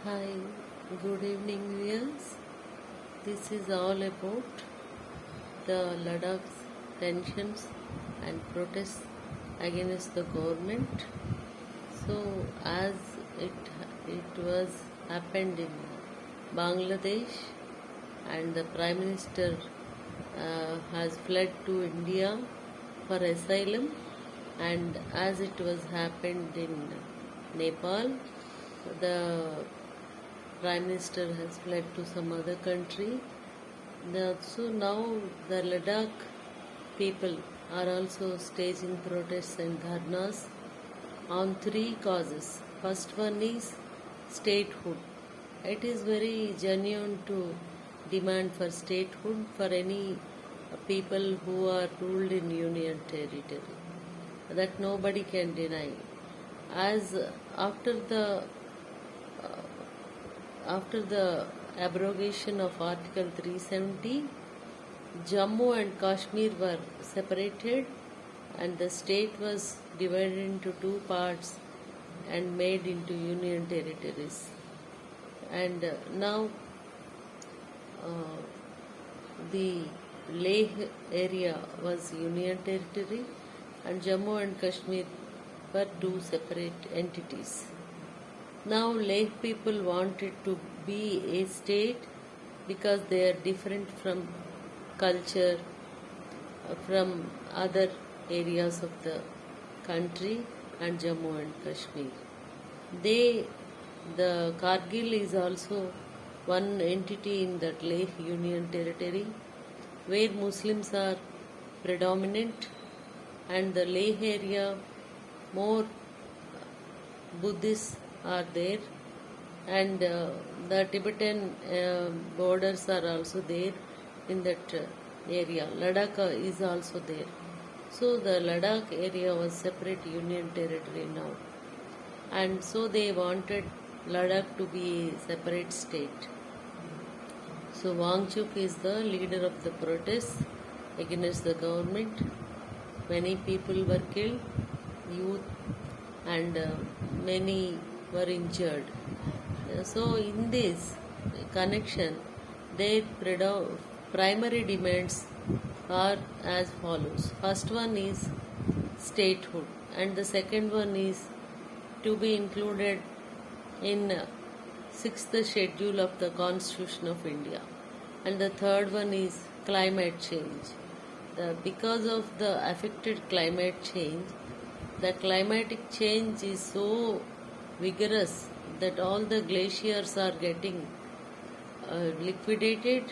Hi, good evening, viewers. This is all about the Ladakh's tensions and protests against the government. So, as it was happened in Bangladesh, and the Prime Minister has fled to India for asylum, and as it was happened in Nepal, the Prime Minister has fled to some other country. So now the Ladakh people are also staging protests and dharnas on three causes. First one is statehood. It is very genuine to demand for statehood for any people who are ruled in union territory. That nobody can deny. As after the after the abrogation of Article 370, Jammu and Kashmir were separated and the state was divided into two parts and made into union territories. And now the Leh area was union territory and Jammu and Kashmir were two separate entities. Now Leh people want it to be a state because they are different from culture, from other areas of the country and Jammu and Kashmir. The Kargil is also one entity in that Leh Union territory where Muslims are predominant, and the Leh area more Buddhists are there, and the Tibetan borders are also there in that area. Ladakh is also there. So the Ladakh area was separate union territory now, and so they wanted Ladakh to be a separate state. So Wangchuk is the leader of the protests against the government. Many people were killed, youth, and many were injured. So in this connection, their primary demands are as follows. First one is statehood, and the second one is to be included in sixth schedule of the Constitution of India, and the third one is climate change. Because of the affected climate change, the climatic change is so vigorous that all the glaciers are getting liquidated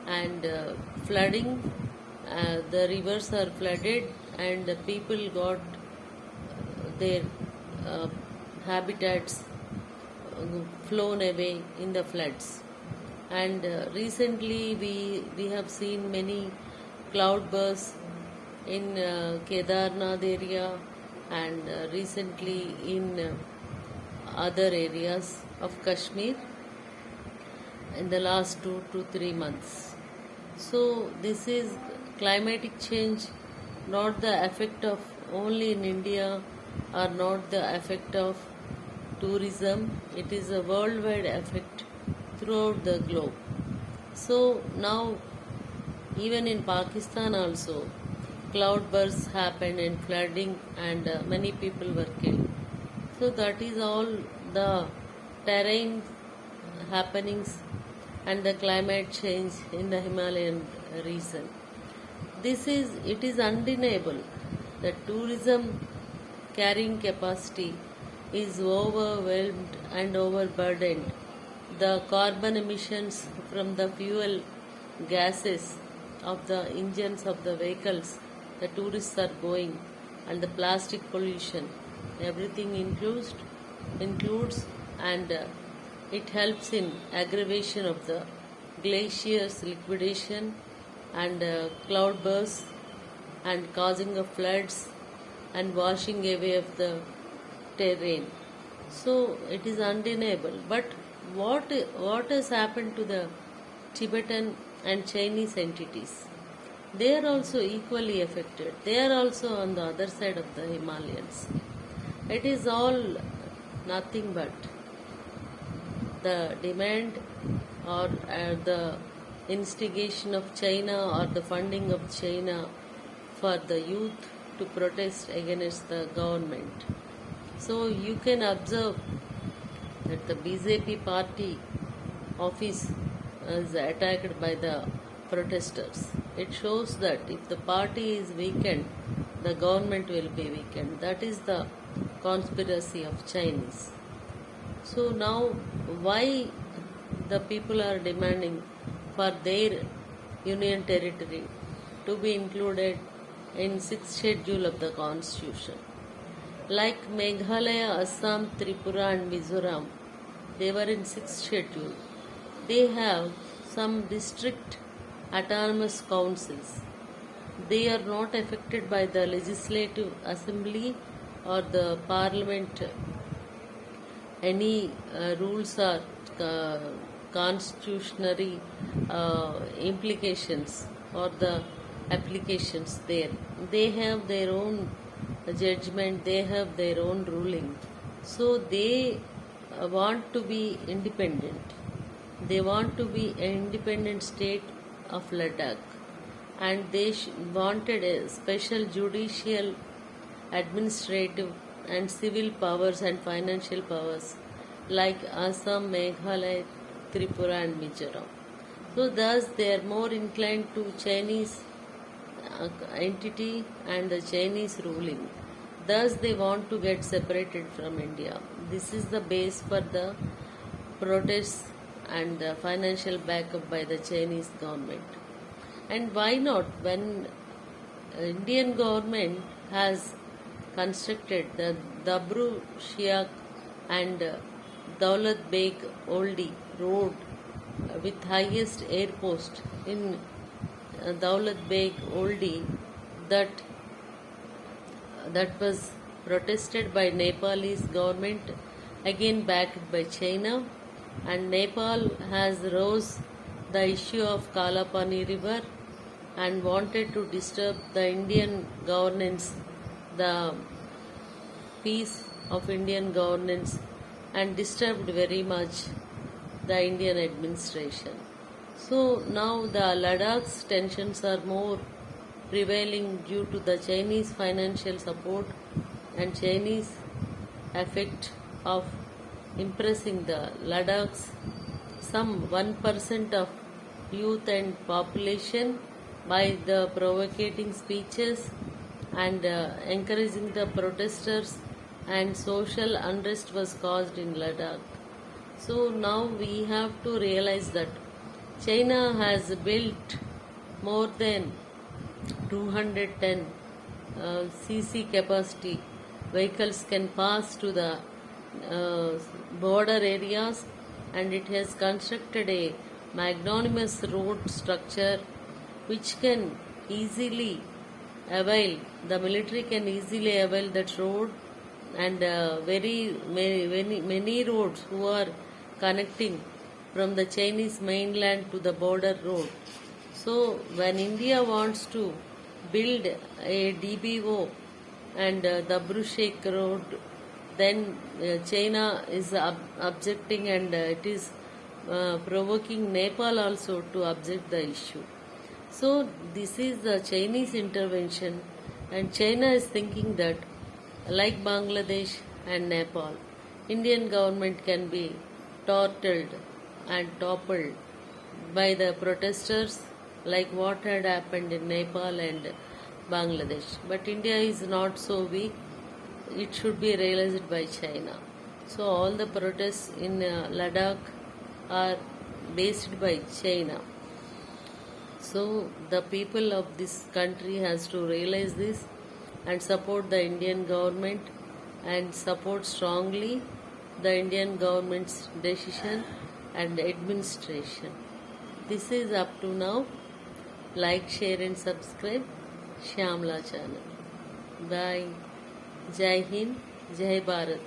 and flooding. The rivers are flooded and the people got their habitats flown away in the floods. And recently we have seen many cloud bursts in Kedarnath area, and recently in other areas of Kashmir in the last 2 to 3 months. So this is climatic change, not the effect of only in India or not the effect of tourism. It is a worldwide effect throughout the globe. So now even in Pakistan also cloud bursts happened and flooding, and many people were killed. So that is all the terrain happenings and the climate change in the Himalayan region. It is undeniable that tourism carrying capacity is overwhelmed and overburdened. The carbon emissions from the fuel gases of the engines of the vehicles the tourists are going, and the plastic pollution, everything includes, and it helps in aggravation of the glaciers liquidation and cloud bursts and causing of floods and washing away of the terrain. So it is undeniable. But what has happened to the Tibetan and Chinese entities? They are also equally affected. They are also on the other side of the Himalayas. It is all nothing but the demand or the instigation of China or the funding of China for the youth to protest against the government. So you can observe that the BJP party office is attacked by the protesters. It shows that if the party is weakened, the government will be weakened. That is the conspiracy of Chinese. So now, why the people are demanding for their union territory to be included in 6th schedule of the constitution? Like Meghalaya, Assam, Tripura and Mizoram, they were in 6th schedule. They have some district autonomous councils. They are not affected by the legislative assembly or the parliament. Any rules or constitutionary implications or the applications there. They have their own judgment, they have their own ruling. So they want to be independent. They want to be an independent state of Ladakh, and they wanted a special judicial, administrative and civil powers and financial powers like Assam, Meghalaya, Tripura and Mizoram. So thus they are more inclined to Chinese entity and the Chinese ruling. Thus they want to get separated from India. This is the base for the protests and the financial backup by the Chinese government. And why not, when Indian government has constructed the Dabru Shiak and Daulat Beg Oldie road with highest airpost in Daulat Beg Oldie, that was protested by Nepalese government, again backed by China, and Nepal has rose the issue of Kalapani river and wanted to disturb the Indian governance, the peace of Indian governance, and disturbed very much the Indian administration. So now the Ladakh's tensions are more prevailing due to the Chinese financial support and Chinese effect of impressing the Ladakh's some 1% of youth and population by the provocating speeches and encouraging the protesters, and social unrest was caused in Ladakh. So now we have to realize that China has built more than 210 cc capacity vehicles can pass to the border areas, and it has constructed a magnanimous road structure which can easily avail, the military can easily avail that road, and many roads who are connecting from the Chinese mainland to the border road. So when India wants to build a DBO and Dabru Sheikh road, then China is objecting, and it is provoking Nepal also to object the issue. So this is the Chinese intervention, and China is thinking that like Bangladesh and Nepal, Indian government can be tortled and toppled by the protesters like what had happened in Nepal and Bangladesh. But India is not so weak. It should be realized by China. So all the protests in Ladakh are based by China. So the people of this country has to realize this and support the Indian government and support strongly the Indian government's decision and administration. This is up to now. Like, share and subscribe Shyamla channel. Bye. Jai Hind, Jai Bharat.